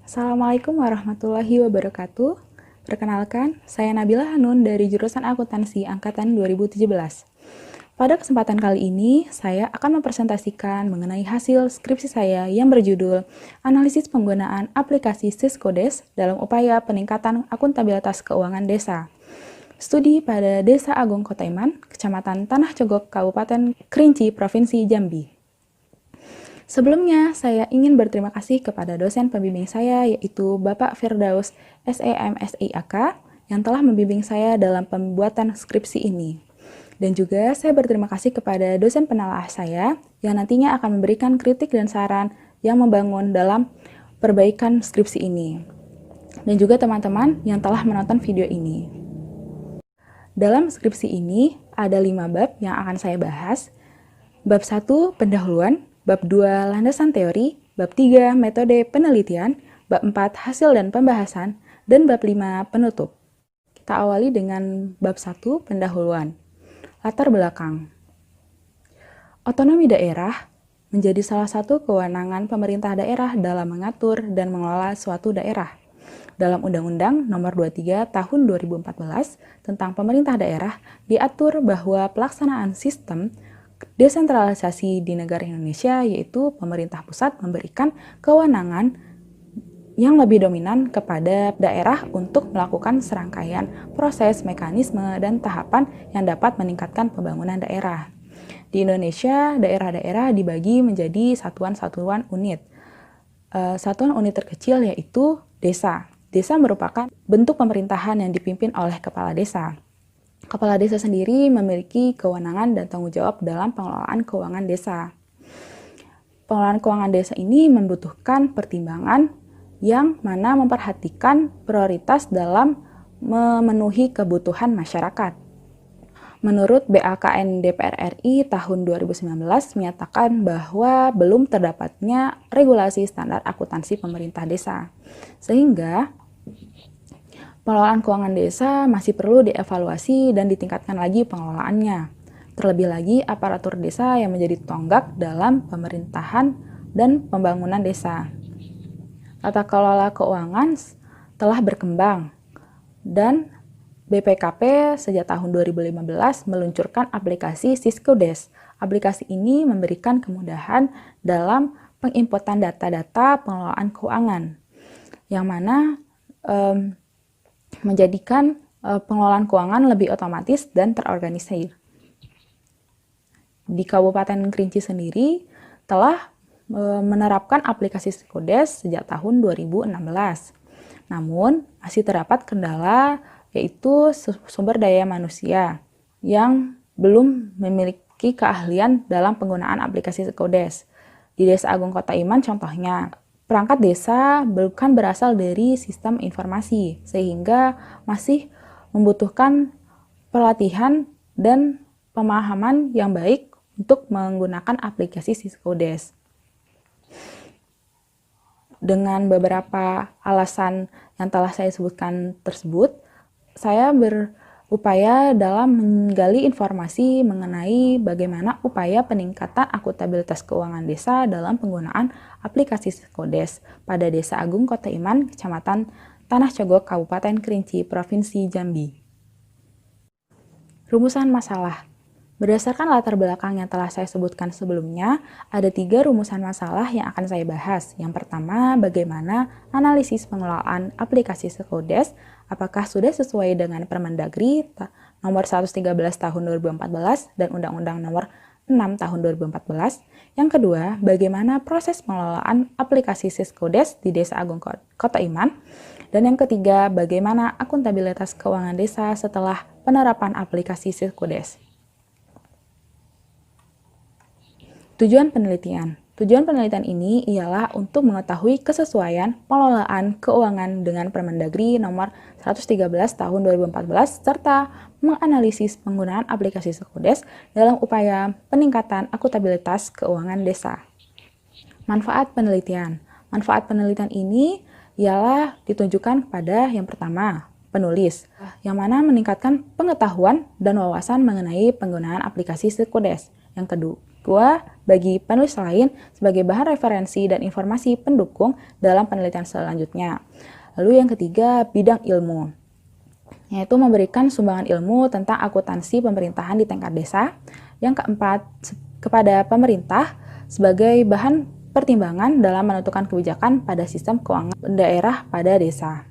Assalamualaikum warahmatullahi wabarakatuh. Perkenalkan, saya Nabila Hanun dari jurusan Akuntansi Angkatan 2017. Pada kesempatan kali ini, saya akan mempresentasikan mengenai hasil skripsi saya yang berjudul Analisis Penggunaan Aplikasi Siskodes dalam Upaya Peningkatan Akuntabilitas Keuangan Desa. Studi pada Desa Agung Kotaiman, Kecamatan Tanah Cogok, Kabupaten Kerinci, Provinsi Jambi. Sebelumnya, saya ingin berterima kasih kepada dosen pembimbing saya, yaitu Bapak Firdaus SEMSIAK, yang telah membimbing saya dalam pembuatan skripsi ini. Dan juga saya berterima kasih kepada dosen penelaah saya, yang nantinya akan memberikan kritik dan saran yang membangun dalam perbaikan skripsi ini. Dan juga teman-teman yang telah menonton video ini. Dalam skripsi ini, ada 5 bab yang akan saya bahas. Bab 1, pendahuluan. Bab 2, landasan teori. Bab 3, metode penelitian. Bab 4, hasil dan pembahasan. Dan bab 5, penutup. Kita awali dengan bab 1, pendahuluan. Latar belakang. Otonomi daerah menjadi salah satu kewenangan pemerintah daerah dalam mengatur dan mengelola suatu daerah. Dalam Undang-Undang Nomor 23 Tahun 2014 tentang Pemerintah Daerah diatur bahwa pelaksanaan sistem desentralisasi di negara Indonesia, yaitu pemerintah pusat memberikan kewenangan yang lebih dominan kepada daerah untuk melakukan serangkaian proses, mekanisme, dan tahapan yang dapat meningkatkan pembangunan daerah. Di Indonesia, daerah-daerah dibagi menjadi satuan-satuan unit. Satuan unit terkecil yaitu desa. Desa merupakan bentuk pemerintahan yang dipimpin oleh kepala desa. Kepala desa sendiri memiliki kewenangan dan tanggung jawab dalam pengelolaan keuangan desa. Pengelolaan keuangan desa ini membutuhkan pertimbangan yang mana memperhatikan prioritas dalam memenuhi kebutuhan masyarakat. Menurut BAKN DPR RI tahun 2019 menyatakan bahwa belum terdapatnya regulasi standar akuntansi pemerintah desa. Sehingga pengelolaan keuangan desa masih perlu dievaluasi dan ditingkatkan lagi pengelolaannya. Terlebih lagi aparatur desa yang menjadi tonggak dalam pemerintahan dan pembangunan desa. Tata kelola keuangan telah berkembang dan BPKP sejak tahun 2015 meluncurkan aplikasi Siskodes. Aplikasi ini memberikan kemudahan dalam penginputan data-data pengelolaan keuangan, yang mana menjadikan pengelolaan keuangan lebih otomatis dan terorganisir. Di Kabupaten Kerinci sendiri telah menerapkan aplikasi Siskodes sejak tahun 2016. Namun, masih terdapat kendala yaitu sumber daya manusia yang belum memiliki keahlian dalam penggunaan aplikasi Siskodes. Di Desa Agung Kotaiman contohnya, perangkat desa bukan berasal dari sistem informasi, sehingga masih membutuhkan pelatihan dan pemahaman yang baik untuk menggunakan aplikasi Siskodes. Dengan beberapa alasan yang telah saya sebutkan tersebut, saya berupaya dalam menggali informasi mengenai bagaimana upaya peningkatan akuntabilitas keuangan desa dalam penggunaan aplikasi Siskodes pada Desa Agung Kotaiman, Kecamatan Tanah Cogok, Kabupaten Kerinci, Provinsi Jambi. Rumusan masalah. Berdasarkan latar belakang yang telah saya sebutkan sebelumnya, ada 3 rumusan masalah yang akan saya bahas. Yang pertama, bagaimana analisis pengelolaan aplikasi Siskodes, apakah sudah sesuai dengan Permendagri nomor 113 tahun 2014 dan Undang-Undang nomor 6 tahun 2014. Yang kedua, bagaimana proses pengelolaan aplikasi Siskodes di Desa Agung Kotaiman. Dan yang ketiga, bagaimana akuntabilitas keuangan desa setelah penerapan aplikasi Siskodes. Tujuan penelitian. Tujuan penelitian ini ialah untuk mengetahui kesesuaian pengelolaan keuangan dengan Permendagri nomor 113 tahun 2014 serta menganalisis penggunaan aplikasi Siskodes dalam upaya peningkatan akuntabilitas keuangan desa. Manfaat penelitian. Manfaat penelitian ini ialah ditunjukkan pada yang pertama, penulis, yang mana meningkatkan pengetahuan dan wawasan mengenai penggunaan aplikasi Siskodes. Yang kedua, bagi penulis lain sebagai bahan referensi dan informasi pendukung dalam penelitian selanjutnya. Lalu yang ketiga, bidang ilmu, yaitu memberikan sumbangan ilmu tentang akuntansi pemerintahan di tingkat desa. Yang keempat, kepada pemerintah sebagai bahan pertimbangan dalam menentukan kebijakan pada sistem keuangan daerah pada desa.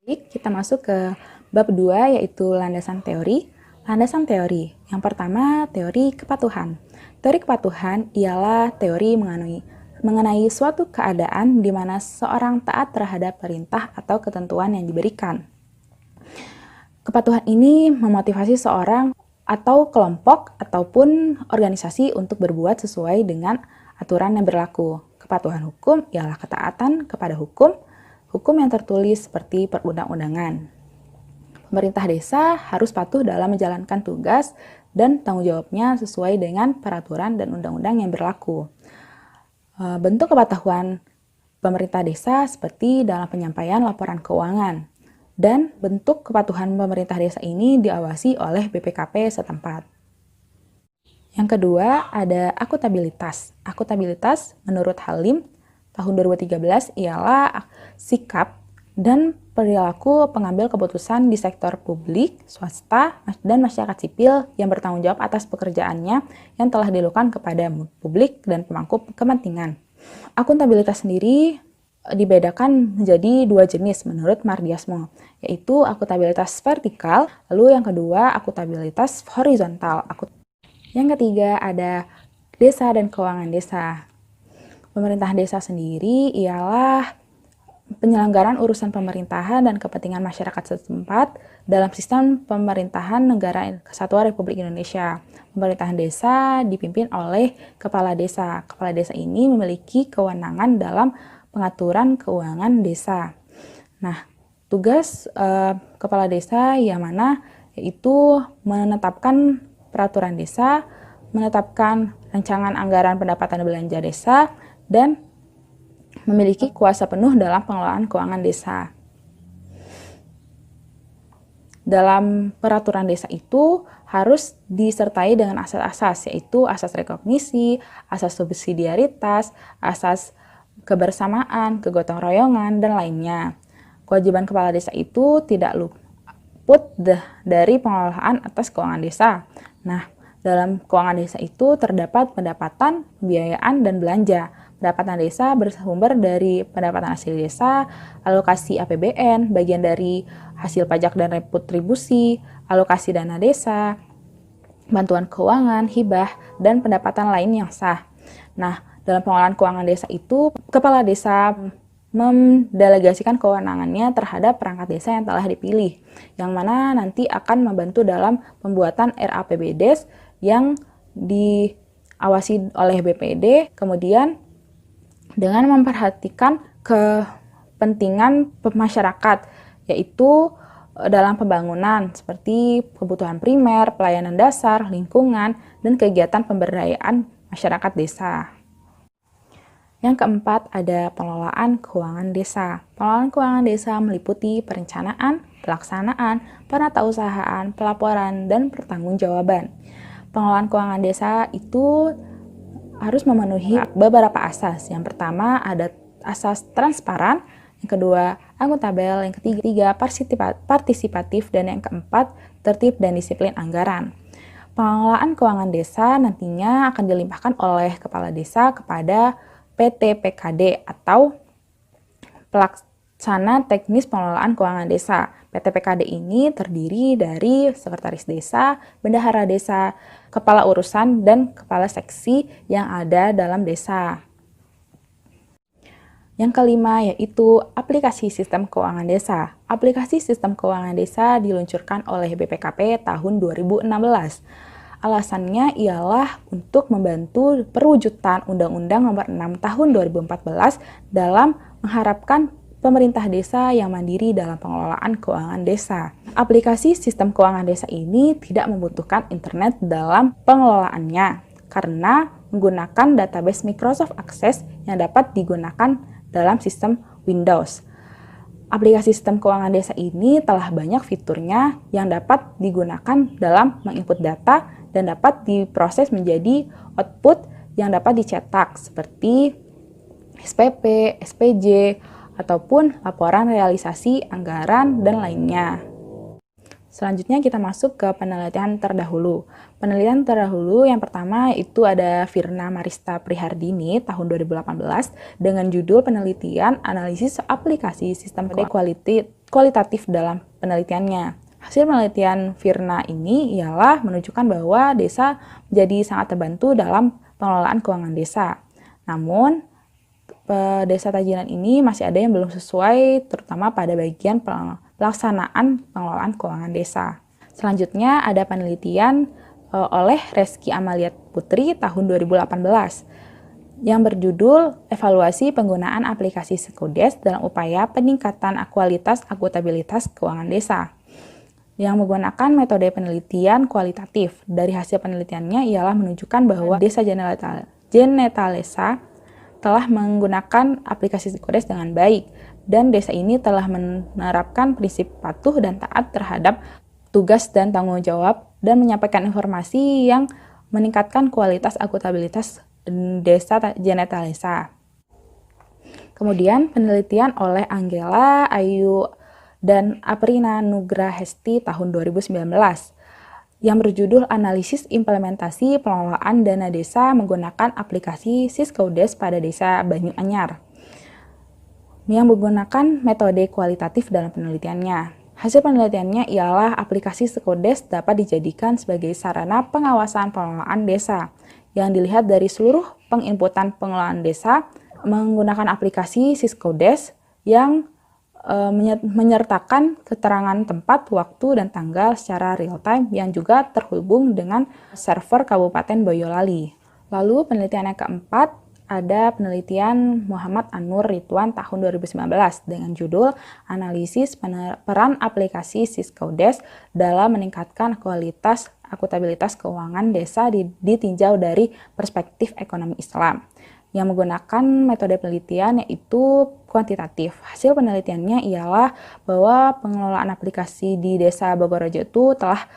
Baik, kita masuk ke bab 2, yaitu landasan teori. Landasan teori. Yang pertama, teori kepatuhan. Teori kepatuhan ialah teori mengenai suatu keadaan di mana seorang taat terhadap perintah atau ketentuan yang diberikan. Kepatuhan ini memotivasi seorang atau kelompok ataupun organisasi untuk berbuat sesuai dengan aturan yang berlaku. Kepatuhan hukum ialah ketaatan kepada hukum yang tertulis seperti perundang-undangan. Pemerintah desa harus patuh dalam menjalankan tugas dan tanggung jawabnya sesuai dengan peraturan dan undang-undang yang berlaku. Bentuk kepatuhan pemerintah desa seperti dalam penyampaian laporan keuangan, dan bentuk kepatuhan pemerintah desa ini diawasi oleh BPKP setempat. Yang kedua, ada akuntabilitas. Akuntabilitas menurut Halim tahun 2013 ialah sikap dan perilaku pengambil keputusan di sektor publik, swasta, dan masyarakat sipil yang bertanggung jawab atas pekerjaannya yang telah dilakukan kepada publik dan pemangku kepentingan. Akuntabilitas sendiri dibedakan menjadi dua jenis menurut Mardiasmo, yaitu akuntabilitas vertikal, lalu yang kedua akuntabilitas horizontal. Yang ketiga ada desa dan keuangan desa. Pemerintah desa sendiri ialah penyelenggaraan urusan pemerintahan dan kepentingan masyarakat setempat dalam sistem pemerintahan Negara Kesatuan Republik Indonesia. Pemerintahan desa dipimpin oleh kepala desa. Kepala desa ini memiliki kewenangan dalam pengaturan keuangan desa. Nah, tugas kepala desa yang mana yaitu menetapkan peraturan desa, menetapkan rancangan anggaran pendapatan belanja desa, dan memiliki kuasa penuh dalam pengelolaan keuangan desa. Dalam peraturan desa itu harus disertai dengan asas-asas, yaitu asas rekognisi, asas subsidiaritas, asas kebersamaan, kegotong royongan, dan lainnya. Kewajiban kepala desa itu tidak luput dari pengelolaan atas keuangan desa. Nah, dalam keuangan desa itu terdapat pendapatan, pembiayaan, dan belanja. Pendapatan desa bersumber dari pendapatan asli desa, alokasi APBN, bagian dari hasil pajak dan retribusi, alokasi dana desa, bantuan keuangan, hibah, dan pendapatan lain yang sah. Nah, dalam pengelolaan keuangan desa itu, kepala desa mendelegasikan kewenangannya terhadap perangkat desa yang telah dipilih, yang mana nanti akan membantu dalam pembuatan RAPBDes yang diawasi oleh BPD, kemudian dengan memperhatikan kepentingan masyarakat, yaitu dalam pembangunan seperti kebutuhan primer, pelayanan dasar, lingkungan, dan kegiatan pemberdayaan masyarakat desa. Yang keempat, ada pengelolaan keuangan desa. Pengelolaan keuangan desa meliputi perencanaan, pelaksanaan, penatausahaan, pelaporan, dan pertanggungjawaban. Pengelolaan keuangan desa itu harus memenuhi beberapa asas. Yang pertama ada asas transparan, yang kedua akuntabel, yang ketiga partisipatif, dan yang keempat tertib dan disiplin anggaran. Pengelolaan keuangan desa nantinya akan dilimpahkan oleh kepala desa kepada PT-PKD atau Pelaksana Teknis Pengelolaan Keuangan Desa. PT-PKD ini terdiri dari sekretaris desa, bendahara desa, kepala urusan, dan kepala seksi yang ada dalam desa. Yang kelima yaitu aplikasi sistem keuangan desa. Aplikasi sistem keuangan desa diluncurkan oleh BPKP tahun 2016. Alasannya ialah untuk membantu perwujudan Undang-Undang Nomor 6 Tahun 2014 dalam mengharapkan pemerintah desa yang mandiri dalam pengelolaan keuangan desa. Aplikasi sistem keuangan desa ini tidak membutuhkan internet dalam pengelolaannya karena menggunakan database Microsoft Access yang dapat digunakan dalam sistem Windows. Aplikasi sistem keuangan desa ini telah banyak fiturnya yang dapat digunakan dalam menginput data dan dapat diproses menjadi output yang dapat dicetak seperti SPP, SPJ, ataupun laporan realisasi anggaran dan lainnya. Selanjutnya kita masuk ke penelitian terdahulu. Penelitian terdahulu yang pertama itu ada Firna Marista Prihardini tahun 2018 dengan judul penelitian analisis aplikasi sistem kualitatif dalam penelitiannya. Hasil penelitian Firna ini ialah menunjukkan bahwa desa menjadi sangat terbantu dalam pengelolaan keuangan desa. Namun, desa Tajinan ini masih ada yang belum sesuai, terutama pada bagian pelaksanaan pengelolaan keuangan desa. Selanjutnya ada penelitian oleh Reski Amalia Putri tahun 2018 yang berjudul Evaluasi Penggunaan Aplikasi Siscodes dalam Upaya Peningkatan Kualitas Akuntabilitas Keuangan Desa, yang menggunakan metode penelitian kualitatif. Dari hasil penelitiannya ialah menunjukkan bahwa Desa Genetalesa telah menggunakan aplikasi Siscodes dengan baik, dan desa ini telah menerapkan prinsip patuh dan taat terhadap tugas dan tanggung jawab dan menyampaikan informasi yang meningkatkan kualitas akuntabilitas desa Genetalesa. Kemudian penelitian oleh Anggela Ayu dan Aprina Nugrahesti tahun 2019 yang berjudul Analisis Implementasi Pengelolaan Dana Desa Menggunakan Aplikasi Siscodes pada Desa Banyuanyar, yang menggunakan metode kualitatif dalam penelitiannya. Hasil penelitiannya ialah aplikasi Siscodes dapat dijadikan sebagai sarana pengawasan pengelolaan desa, yang dilihat dari seluruh penginputan pengelolaan desa menggunakan aplikasi Siscodes yang menyertakan keterangan tempat, waktu, dan tanggal secara real-time yang juga terhubung dengan server Kabupaten Boyolali. Lalu penelitian yang keempat ada penelitian Muhammad Anur Ridwan tahun 2019 dengan judul Analisis Peran Aplikasi Siscodes dalam Meningkatkan Kualitas Akuntabilitas Keuangan Desa ditinjau dari perspektif ekonomi Islam, yang menggunakan metode penelitian yaitu kuantitatif. Hasil penelitiannya ialah bahwa pengelolaan aplikasi di Desa Bogorejo itu telah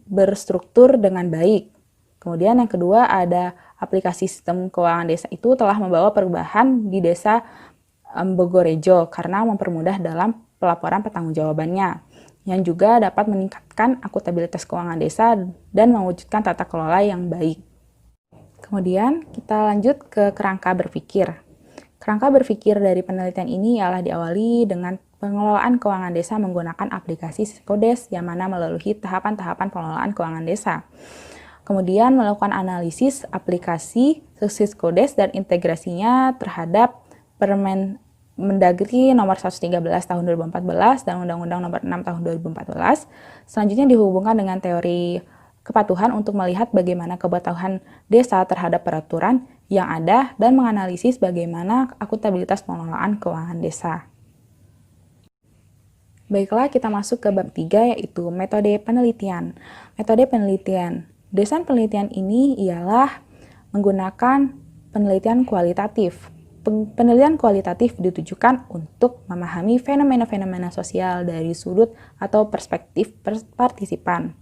berstruktur dengan baik. Kemudian yang kedua ada aplikasi sistem keuangan desa itu telah membawa perubahan di Desa Bogorejo karena mempermudah dalam pelaporan pertanggungjawabannya, yang juga dapat meningkatkan akuntabilitas keuangan desa dan mewujudkan tata kelola yang baik. Kemudian kita lanjut ke kerangka berpikir. Kerangka berpikir dari penelitian ini ialah diawali dengan pengelolaan keuangan desa menggunakan aplikasi Siscodes yang mana melalui tahapan-tahapan pengelolaan keuangan desa. Kemudian melakukan analisis aplikasi Siscodes dan integrasinya terhadap Mendagri nomor 113 tahun 2014 dan Undang-Undang nomor 6 tahun 2014. Selanjutnya dihubungkan dengan teori kepatuhan untuk melihat bagaimana kepatuhan desa terhadap peraturan yang ada dan menganalisis bagaimana akuntabilitas pengelolaan keuangan desa. Baiklah, kita masuk ke bab 3 yaitu metode penelitian. Metode penelitian. Desain penelitian ini ialah menggunakan penelitian kualitatif. Penelitian kualitatif ditujukan untuk memahami fenomena-fenomena sosial dari sudut atau perspektif partisipan.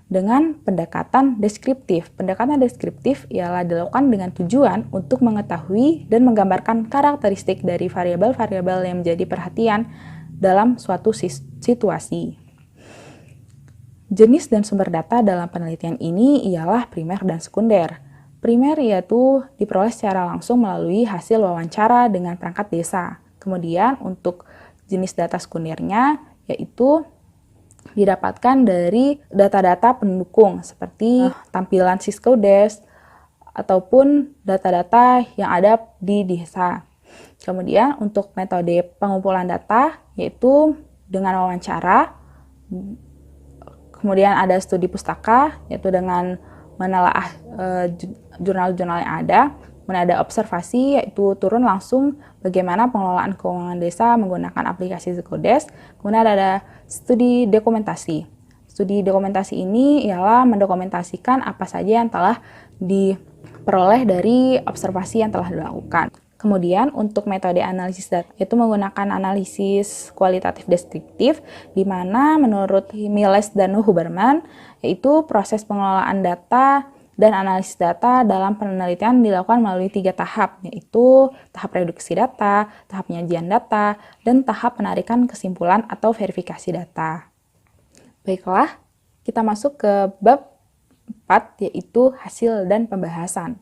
Dengan pendekatan deskriptif. Pendekatan deskriptif ialah dilakukan dengan tujuan untuk mengetahui dan menggambarkan karakteristik dari variabel-variabel yang menjadi perhatian dalam suatu situasi. Jenis dan sumber data dalam penelitian ini ialah primer dan sekunder. Primer yaitu diperoleh secara langsung melalui hasil wawancara dengan perangkat desa. Kemudian untuk jenis data sekundernya yaitu didapatkan dari data-data pendukung seperti tampilan Siscodes ataupun data-data yang ada di desa. Kemudian untuk metode pengumpulan data yaitu dengan wawancara, kemudian ada studi pustaka yaitu dengan menelaah jurnal-jurnal yang ada, kemudian ada observasi yaitu turun langsung bagaimana pengelolaan keuangan desa menggunakan aplikasi Siscodes, kemudian ada studi dokumentasi. Studi dokumentasi ini ialah mendokumentasikan apa saja yang telah diperoleh dari observasi yang telah dilakukan. Kemudian untuk metode analisis data yaitu menggunakan analisis kualitatif deskriptif di mana menurut Miles dan Huberman yaitu proses pengelolaan data Dan analisis data dalam penelitian dilakukan melalui 3 tahap, yaitu tahap reduksi data, tahap penyajian data, dan tahap penarikan kesimpulan atau verifikasi data. Baiklah, kita masuk ke bab 4, yaitu hasil dan pembahasan.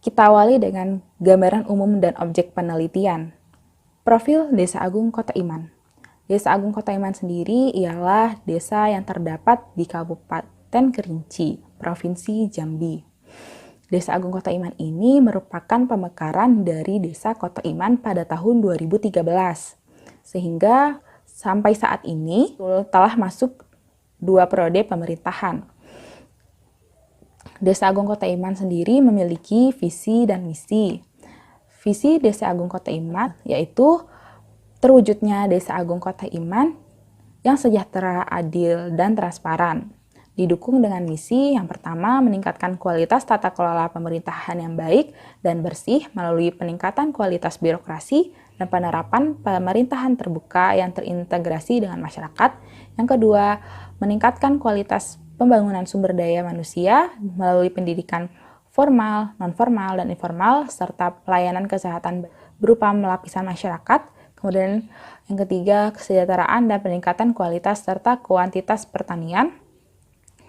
Kita awali dengan gambaran umum dan objek penelitian. Profil Desa Agung Kota Iman. Desa Agung Kota Iman sendiri ialah desa yang terdapat di Kabupaten Kerinci, Provinsi Jambi. Desa Agung Kota Iman ini merupakan pemekaran dari Desa Kota Iman pada tahun 2013. Sehingga sampai saat ini telah masuk 2 periode pemerintahan. Desa Agung Kota Iman sendiri memiliki visi dan misi. Visi Desa Agung Kota Iman yaitu terwujudnya Desa Agung Kota Iman yang sejahtera, adil, dan transparan. Didukung dengan misi yang pertama meningkatkan kualitas tata kelola pemerintahan yang baik dan bersih melalui peningkatan kualitas birokrasi dan penerapan pemerintahan terbuka yang terintegrasi dengan masyarakat. Yang kedua, meningkatkan kualitas pembangunan sumber daya manusia melalui pendidikan formal, non-formal, dan informal, serta pelayanan kesehatan berupa lapisan masyarakat. Kemudian yang ketiga, kesejahteraan dan peningkatan kualitas serta kuantitas pertanian.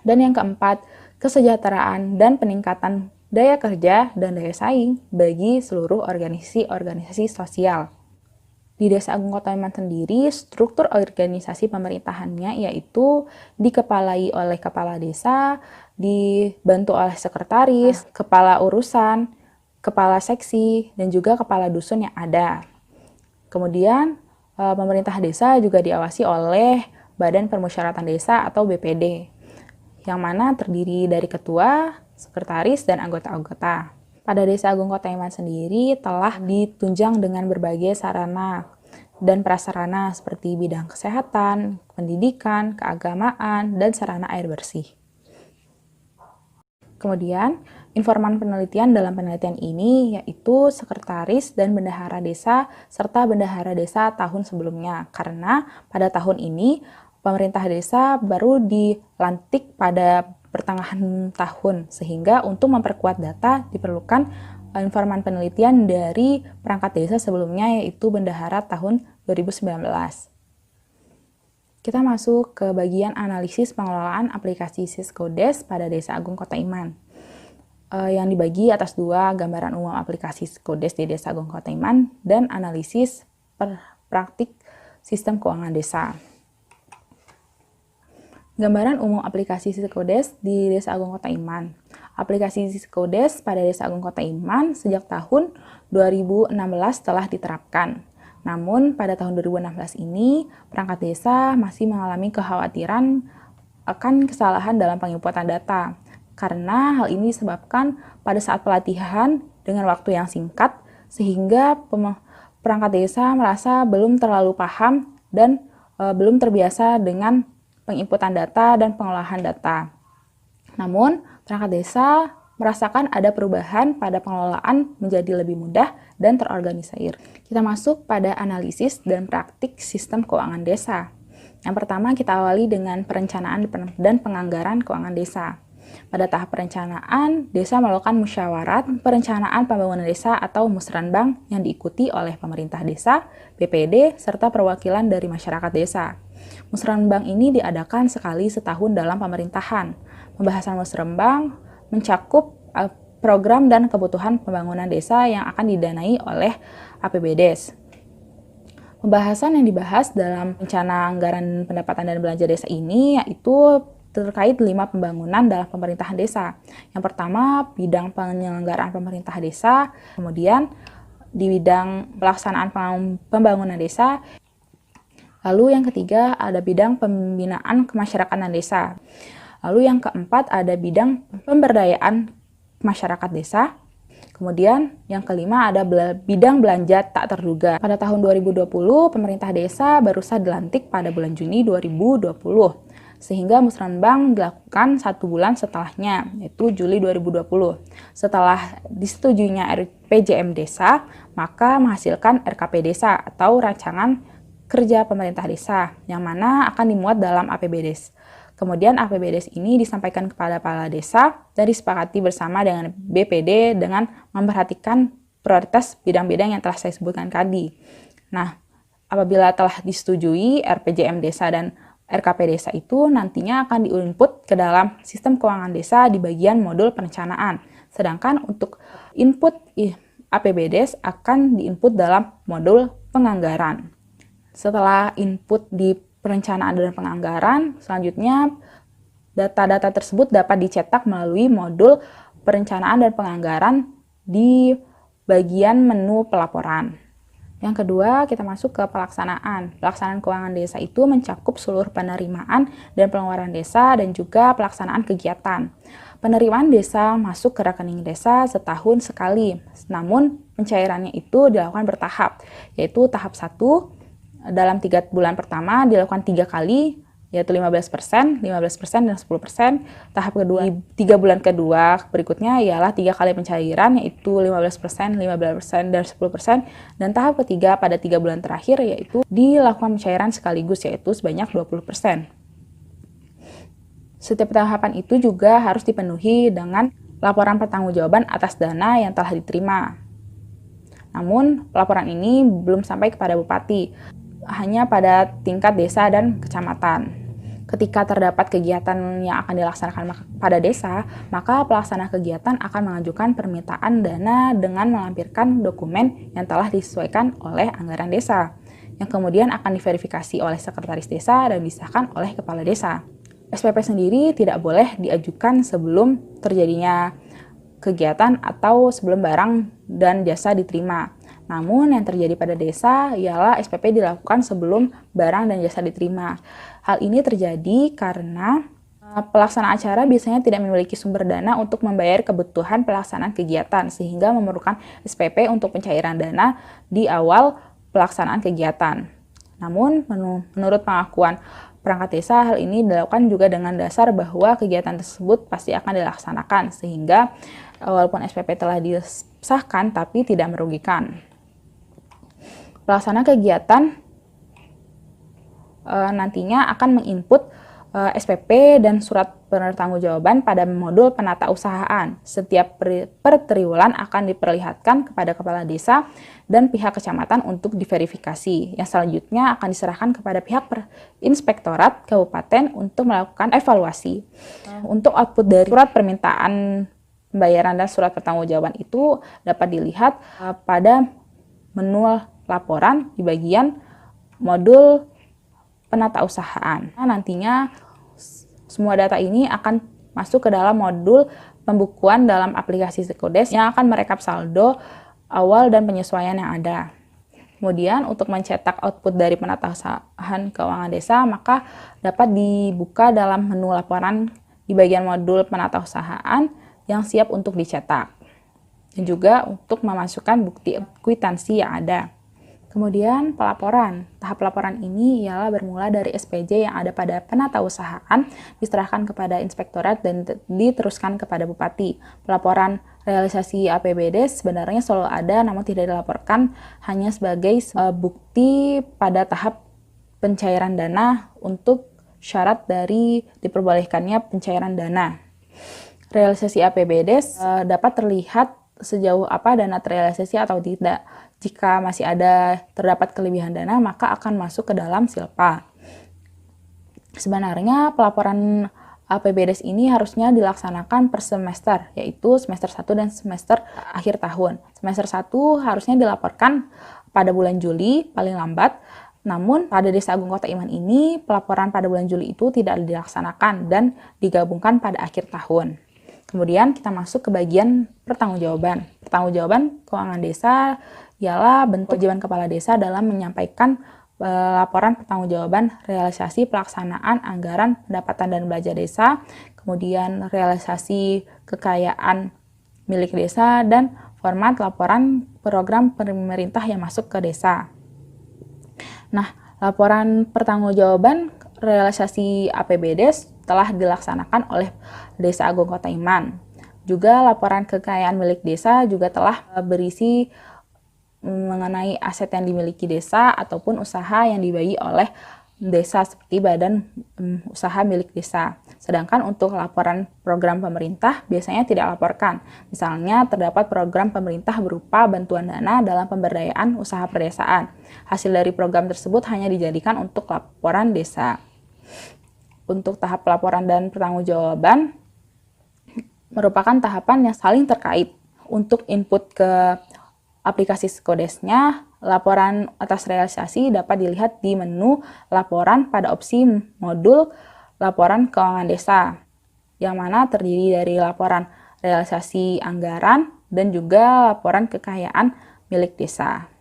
Dan yang keempat, kesejahteraan dan peningkatan daya kerja dan daya saing bagi seluruh organisasi sosial. Di Desa Agung Kota Iman sendiri, struktur organisasi pemerintahannya yaitu dikepalai oleh kepala desa, dibantu oleh sekretaris, kepala urusan, kepala seksi, dan juga kepala dusun yang ada. Kemudian, pemerintah desa juga diawasi oleh Badan Permusyawaratan Desa atau BPD, yang mana terdiri dari ketua, sekretaris, dan anggota-anggota. Pada Desa Agung Kota Iman sendiri telah ditunjang dengan berbagai sarana dan prasarana seperti bidang kesehatan, pendidikan, keagamaan, dan sarana air bersih. Kemudian, informan penelitian dalam penelitian ini yaitu sekretaris dan bendahara desa serta bendahara desa tahun sebelumnya, karena pada tahun ini pemerintah desa baru dilantik pada pertengahan tahun, sehingga untuk memperkuat data diperlukan informan penelitian dari perangkat desa sebelumnya yaitu bendahara tahun 2019. Kita masuk ke bagian analisis pengelolaan aplikasi Siskodes pada Desa Agung Kota Iman. Yang dibagi atas 2, gambaran umum aplikasi Siskodes di Desa Agung Kota Iman dan analisis praktik sistem keuangan desa. Gambaran umum aplikasi Siskodes di Desa Agung Kota Iman. Aplikasi Siskodes pada Desa Agung Kota Iman sejak tahun 2016 telah diterapkan. Namun pada tahun 2016 ini perangkat desa masih mengalami kekhawatiran akan kesalahan dalam penginputan data. Karena hal ini disebabkan pada saat pelatihan dengan waktu yang singkat sehingga perangkat desa merasa belum terlalu paham dan belum terbiasa dengan penginputan data dan pengolahan data. Namun, perangkat desa merasakan ada perubahan pada pengelolaan menjadi lebih mudah dan terorganisir. Kita masuk pada analisis dan praktik sistem keuangan desa. Yang pertama, kita awali dengan perencanaan dan penganggaran keuangan desa. Pada tahap perencanaan, desa melakukan musyawarat perencanaan pembangunan desa atau musrenbang yang diikuti oleh pemerintah desa, BPD, serta perwakilan dari masyarakat desa. Musrenbang ini diadakan sekali setahun dalam pemerintahan. Pembahasan musrenbang mencakup program dan kebutuhan pembangunan desa yang akan didanai oleh APBDes. Pembahasan yang dibahas dalam rencana anggaran pendapatan dan belanja desa ini yaitu terkait 5 pembangunan dalam pemerintahan desa. Yang pertama, bidang penyelenggaraan pemerintah desa, kemudian di bidang pelaksanaan pembangunan desa. Lalu yang ketiga ada bidang pembinaan kemasyarakatan desa. Lalu yang keempat ada bidang pemberdayaan masyarakat desa. Kemudian yang kelima ada bidang belanja tak terduga. Pada tahun 2020, pemerintah desa baru saja dilantik pada bulan Juni 2020. Sehingga musrenbang dilakukan 1 bulan setelahnya, yaitu Juli 2020. Setelah disetujuinya RPJM desa, maka menghasilkan RKP desa atau rancangan kerja pemerintah desa, yang mana akan dimuat dalam APBDes. Kemudian APBDes ini disampaikan kepada kepala desa dan disepakati bersama dengan BPD dengan memperhatikan prioritas bidang-bidang yang telah saya sebutkan tadi. Nah, apabila telah disetujui, RPJM desa dan RKP desa itu nantinya akan diinput ke dalam sistem keuangan desa di bagian modul perencanaan. Sedangkan untuk input APBDes akan diinput dalam modul penganggaran. Setelah input di perencanaan dan penganggaran, selanjutnya data-data tersebut dapat dicetak melalui modul perencanaan dan penganggaran di bagian menu pelaporan. Yang kedua, kita masuk ke pelaksanaan. Pelaksanaan keuangan desa itu mencakup seluruh penerimaan dan pengeluaran desa dan juga pelaksanaan kegiatan. Penerimaan desa masuk ke rekening desa setahun sekali, namun pencairannya itu dilakukan bertahap, yaitu tahap 1 dalam 3 bulan pertama dilakukan 3 kali, yaitu 15%, 15%, dan 10%. Tahap kedua, 3 bulan kedua berikutnya ialah 3 kali pencairan, yaitu 15%, 15%, dan 10%. Dan tahap ketiga pada 3 bulan terakhir, yaitu dilakukan pencairan sekaligus, yaitu sebanyak 20%. Setiap tahapan itu juga harus dipenuhi dengan laporan pertanggungjawaban atas dana yang telah diterima. Namun, laporan ini belum sampai kepada Bupati, hanya pada tingkat desa dan kecamatan. Ketika terdapat kegiatan yang akan dilaksanakan pada desa, maka pelaksana kegiatan akan mengajukan permintaan dana dengan melampirkan dokumen yang telah disesuaikan oleh anggaran desa, yang kemudian akan diverifikasi oleh sekretaris desa dan disahkan oleh kepala desa. SPP sendiri tidak boleh diajukan sebelum terjadinya kegiatan atau sebelum barang dan jasa diterima. Namun yang terjadi pada desa ialah SPP dilakukan sebelum barang dan jasa diterima. Hal ini terjadi karena pelaksana acara biasanya tidak memiliki sumber dana untuk membayar kebutuhan pelaksanaan kegiatan, sehingga memerlukan SPP untuk pencairan dana di awal pelaksanaan kegiatan. Namun menurut pengakuan perangkat desa, hal ini dilakukan juga dengan dasar bahwa kegiatan tersebut pasti akan dilaksanakan, sehingga walaupun SPP telah disahkan tapi tidak merugikan. Pelaksana kegiatan nantinya akan menginput SPP dan surat pertanggungjawaban pada modul penata usahaan. Setiap per triwulan akan diperlihatkan kepada kepala desa dan pihak kecamatan untuk diverifikasi. Yang selanjutnya akan diserahkan kepada pihak inspektorat kabupaten untuk melakukan evaluasi. Untuk output dari surat permintaan pembayaran dan surat pertanggungjawaban itu dapat dilihat pada menu laporan di bagian modul penata usahaan. Nah, nantinya semua data ini akan masuk ke dalam modul pembukuan dalam aplikasi Sekodes yang akan merekap saldo awal dan penyesuaian yang ada. Kemudian untuk mencetak output dari penata usahaan keuangan desa, maka dapat dibuka dalam menu laporan di bagian modul penata usahaan yang siap untuk dicetak. Dan juga untuk memasukkan bukti kwitansi yang ada. Kemudian pelaporan. Tahap pelaporan ini ialah bermula dari SPJ yang ada pada penata usahaan, diserahkan kepada inspektorat dan diteruskan kepada bupati. Pelaporan realisasi APBDes sebenarnya selalu ada, namun tidak dilaporkan hanya sebagai bukti pada tahap pencairan dana untuk syarat dari diperbolehkannya pencairan dana. Realisasi APBDes dapat terlihat sejauh apa dana terrealisasi atau tidak. Jika masih terdapat kelebihan dana, maka akan masuk ke dalam silpa. Sebenarnya pelaporan APBDes ini harusnya dilaksanakan per semester, yaitu semester 1 dan semester akhir tahun. Semester 1 harusnya dilaporkan pada bulan Juli paling lambat, namun pada Desa Agung Kota Iman ini pelaporan pada bulan Juli itu tidak dilaksanakan dan digabungkan pada akhir tahun. Kemudian kita masuk ke bagian pertanggungjawaban. Pertanggungjawaban keuangan desa ialah bentuk kewajiban kepala desa dalam menyampaikan laporan pertanggungjawaban realisasi pelaksanaan anggaran pendapatan dan belanja desa, kemudian realisasi kekayaan milik desa, dan format laporan program pemerintah yang masuk ke desa. Nah, laporan pertanggungjawaban realisasi APBDes telah dilaksanakan oleh Desa Agung Kota Iman. Juga laporan kekayaan milik desa juga telah berisi mengenai aset yang dimiliki desa ataupun usaha yang dibiayai oleh desa seperti badan usaha milik desa. Sedangkan untuk laporan program pemerintah biasanya tidak laporkan. Misalnya terdapat program pemerintah berupa bantuan dana dalam pemberdayaan usaha pedesaan. Hasil dari program tersebut hanya dijadikan untuk laporan desa. Untuk tahap pelaporan dan pertanggungjawaban merupakan tahapan yang saling terkait. Untuk input ke aplikasi Skodesnya, laporan atas realisasi dapat dilihat di menu laporan pada opsi modul laporan keuangan desa, yang mana terdiri dari laporan realisasi anggaran dan juga laporan kekayaan milik desa.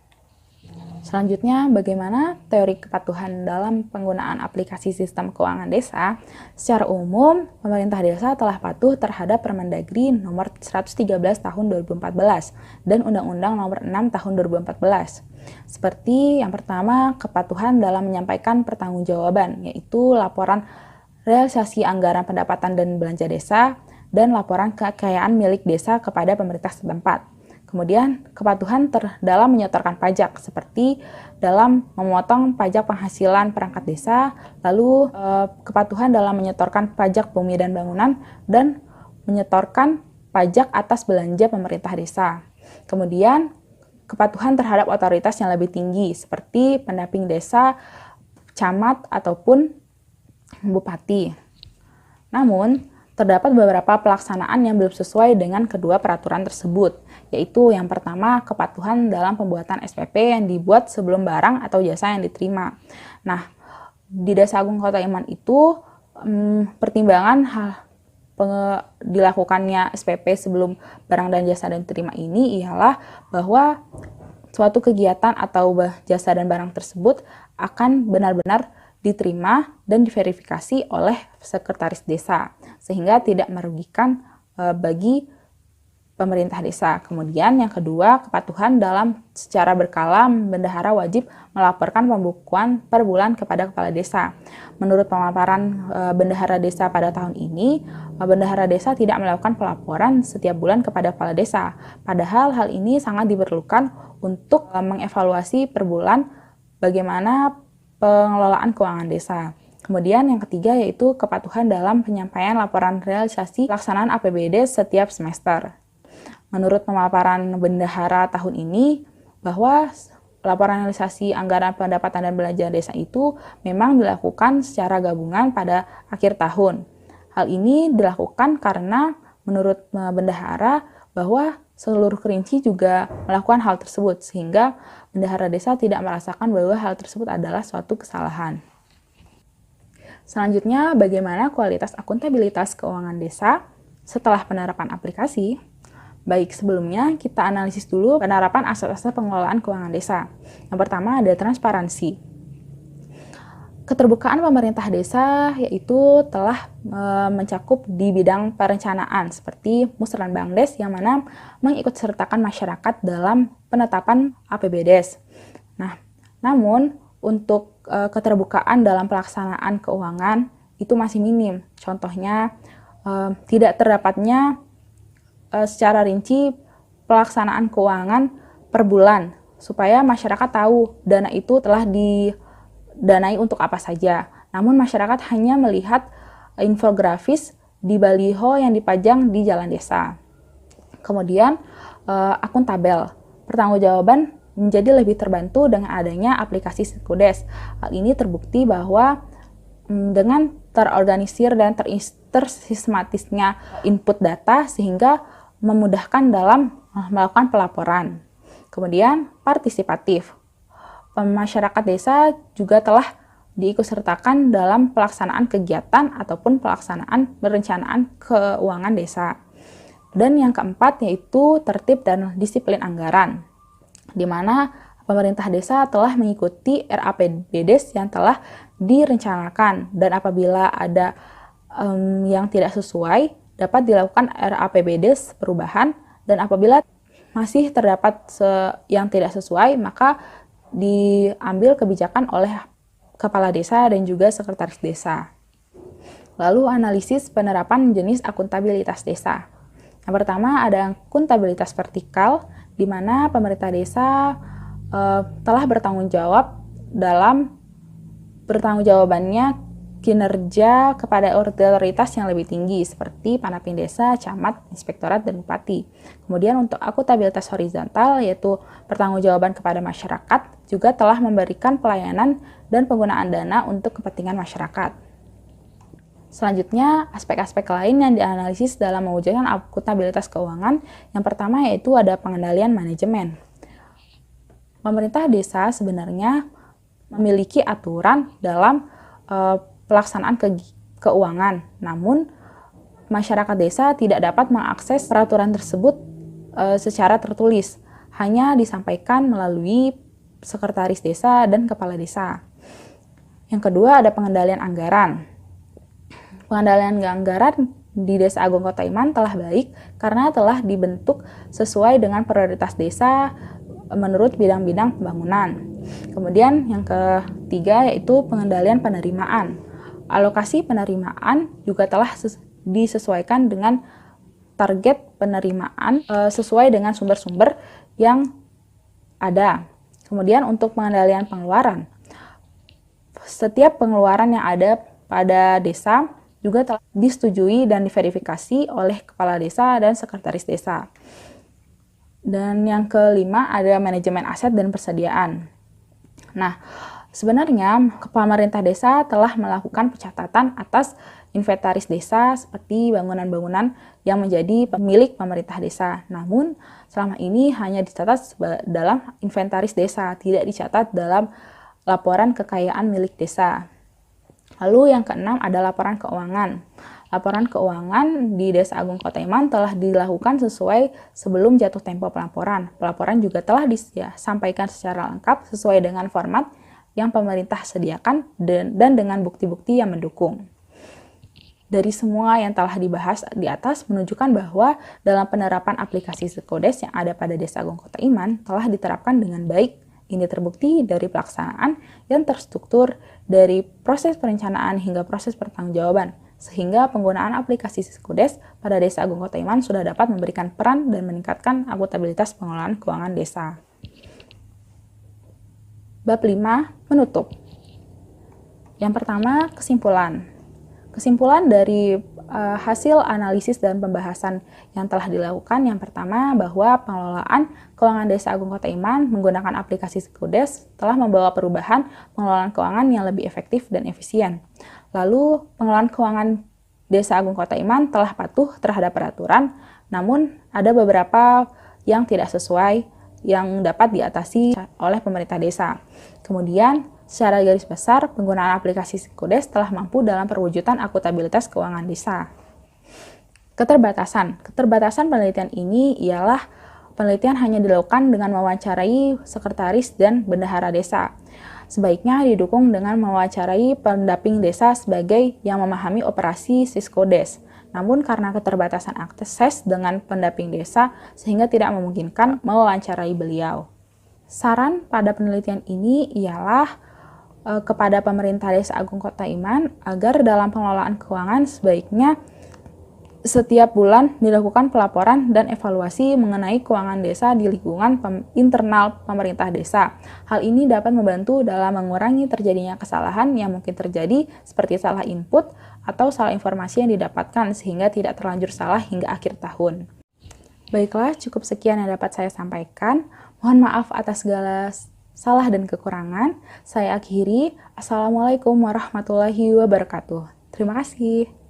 Selanjutnya, bagaimana teori kepatuhan dalam penggunaan aplikasi sistem keuangan desa? Secara umum, pemerintah desa telah patuh terhadap Permendagri nomor 113 tahun 2014 dan Undang-Undang nomor 6 tahun 2014. Seperti yang pertama, kepatuhan dalam menyampaikan pertanggungjawaban, yaitu laporan realisasi anggaran pendapatan dan belanja desa dan laporan kekayaan milik desa kepada pemerintah setempat. Kemudian, kepatuhan dalam menyetorkan pajak, seperti dalam memotong pajak penghasilan perangkat desa, lalu kepatuhan dalam menyetorkan pajak bumi dan bangunan, dan menyetorkan pajak atas belanja pemerintah desa. Kemudian, kepatuhan terhadap otoritas yang lebih tinggi, seperti pendamping desa, camat, ataupun bupati. Namun, terdapat beberapa pelaksanaan yang belum sesuai dengan kedua peraturan tersebut, yaitu yang pertama, kepatuhan dalam pembuatan SPP yang dibuat sebelum barang atau jasa yang diterima. Nah, di Desa Agung Kota Iman itu, pertimbangan dilakukannya SPP sebelum barang dan jasa yang diterima ini ialah bahwa suatu kegiatan atau jasa dan barang tersebut akan benar-benar diterima dan diverifikasi oleh sekretaris desa, sehingga tidak merugikan bagi pemerintah desa. Kemudian yang kedua, kepatuhan dalam secara berkala, bendahara wajib melaporkan pembukuan per bulan kepada kepala desa. Menurut pemaparan bendahara desa pada tahun ini, bendahara desa tidak melakukan pelaporan setiap bulan kepada kepala desa. Padahal hal ini sangat diperlukan untuk mengevaluasi per bulan bagaimana pengelolaan keuangan desa. Kemudian yang ketiga yaitu kepatuhan dalam penyampaian laporan realisasi pelaksanaan APBD setiap semester. Menurut pemaparan bendahara tahun ini, bahwa laporan realisasi anggaran pendapatan dan belanja desa itu memang dilakukan secara gabungan pada akhir tahun. Hal ini dilakukan karena menurut bendahara bahwa seluruh kerinci juga melakukan hal tersebut, sehingga bendahara desa tidak merasakan bahwa hal tersebut adalah suatu kesalahan. Selanjutnya, bagaimana kualitas akuntabilitas keuangan desa setelah penerapan aplikasi? Baik, sebelumnya kita analisis dulu penerapan asas-asas pengelolaan keuangan desa. Yang pertama ada transparansi. Keterbukaan pemerintah desa yaitu telah mencakup di bidang perencanaan seperti Musren Bangdes yang mana mengikutsertakan masyarakat dalam penetapan APBDes. Nah, namun untuk keterbukaan dalam pelaksanaan keuangan itu masih minim. Contohnya tidak terdapatnya secara rinci pelaksanaan keuangan per bulan supaya masyarakat tahu dana itu telah didanai untuk apa saja. Namun masyarakat hanya melihat infografis di baliho yang dipajang di jalan desa. Kemudian akuntabel. Pertanggungjawaban menjadi lebih terbantu dengan adanya aplikasi Skodes. Hal ini terbukti bahwa dengan terorganisir dan tersistematisnya input data sehingga memudahkan dalam melakukan pelaporan. Kemudian partisipatif. Masyarakat desa juga telah diikutsertakan dalam pelaksanaan kegiatan ataupun pelaksanaan perencanaan keuangan desa. Dan yang keempat yaitu tertib dan disiplin anggaran, di mana pemerintah desa telah mengikuti RAPBDes yang telah direncanakan, dan apabila ada yang tidak sesuai dapat dilakukan RAPBDes perubahan, dan apabila masih terdapat yang tidak sesuai maka diambil kebijakan oleh kepala desa dan juga sekretaris desa. Lalu analisis penerapan jenis akuntabilitas desa. Yang pertama ada akuntabilitas vertikal, di mana pemerintah desa telah bertanggung jawab dalam pertanggungjawabannya kinerja kepada otoritas yang lebih tinggi seperti Panaping Desa, Camat, Inspektorat, dan Bupati. Kemudian untuk akuntabilitas horizontal yaitu pertanggungjawaban kepada masyarakat juga telah memberikan pelayanan dan penggunaan dana untuk kepentingan masyarakat. Selanjutnya, aspek-aspek lain yang dianalisis dalam mewujudkan akuntabilitas keuangan. Yang pertama yaitu ada pengendalian manajemen. Pemerintah desa sebenarnya memiliki aturan dalam pelaksanaan keuangan. Namun, masyarakat desa tidak dapat mengakses peraturan tersebut secara tertulis. Hanya disampaikan melalui sekretaris desa dan kepala desa. Yang kedua, ada pengendalian anggaran. Pengendalian anggaran di Desa Agung Kota Iman telah baik karena telah dibentuk sesuai dengan prioritas desa menurut bidang-bidang pembangunan. Kemudian yang ketiga yaitu pengendalian penerimaan. Alokasi penerimaan juga telah disesuaikan dengan target penerimaan sesuai dengan sumber-sumber yang ada. Kemudian untuk pengendalian pengeluaran. Setiap pengeluaran yang ada pada desa juga telah disetujui dan diverifikasi oleh kepala desa dan sekretaris desa. Dan yang kelima ada manajemen aset dan persediaan. Nah, sebenarnya pemerintah desa telah melakukan pencatatan atas inventaris desa seperti bangunan-bangunan yang menjadi milik pemerintah desa. Namun, selama ini hanya dicatat dalam inventaris desa, tidak dicatat dalam laporan kekayaan milik desa. Lalu yang keenam ada laporan keuangan. Laporan keuangan di Desa Agung Kota Iman telah dilakukan sesuai sebelum jatuh tempo pelaporan. Pelaporan juga telah disampaikan secara lengkap sesuai dengan format yang pemerintah sediakan dan dengan bukti-bukti yang mendukung. Dari semua yang telah dibahas di atas menunjukkan bahwa dalam penerapan aplikasi Sekodes yang ada pada Desa Agung Kota Iman telah diterapkan dengan baik. Ini terbukti dari pelaksanaan yang terstruktur dari proses perencanaan hingga proses pertanggungjawaban. Sehingga penggunaan aplikasi Sekodes pada Desa Agung Kota Iman sudah dapat memberikan peran dan meningkatkan akuntabilitas pengelolaan keuangan desa. Bab 5. Penutup. Yang pertama, kesimpulan. Kesimpulan dari hasil analisis dan pembahasan yang telah dilakukan, yang pertama bahwa pengelolaan keuangan Desa Agung Kota Iman menggunakan aplikasi Sekodes telah membawa perubahan pengelolaan keuangan yang lebih efektif dan efisien. Lalu, pengelolaan keuangan Desa Agung Kota Iman telah patuh terhadap peraturan, namun ada beberapa yang tidak sesuai yang dapat diatasi oleh pemerintah desa. Kemudian, secara garis besar, penggunaan aplikasi Sekodes telah mampu dalam perwujudan akuntabilitas keuangan desa. Keterbatasan. Keterbatasan penelitian ini ialah penelitian hanya dilakukan dengan mewawancarai sekretaris dan bendahara desa. Sebaiknya didukung dengan mewawancarai pendamping desa sebagai yang memahami operasi Sekodes. Namun karena keterbatasan akses dengan pendamping desa sehingga tidak memungkinkan mewawancarai beliau. Saran pada penelitian ini ialah kepada pemerintah Desa Agung Kota Iman agar dalam pengelolaan keuangan sebaiknya setiap bulan dilakukan pelaporan dan evaluasi mengenai keuangan desa di lingkungan internal pemerintah desa. Hal ini dapat membantu dalam mengurangi terjadinya kesalahan yang mungkin terjadi seperti salah input atau salah informasi yang didapatkan sehingga tidak terlanjur salah hingga akhir tahun. Baiklah, cukup sekian yang dapat saya sampaikan. Mohon maaf atas segala salah dan kekurangan. Saya akhiri. Assalamualaikum warahmatullahi wabarakatuh. Terima kasih.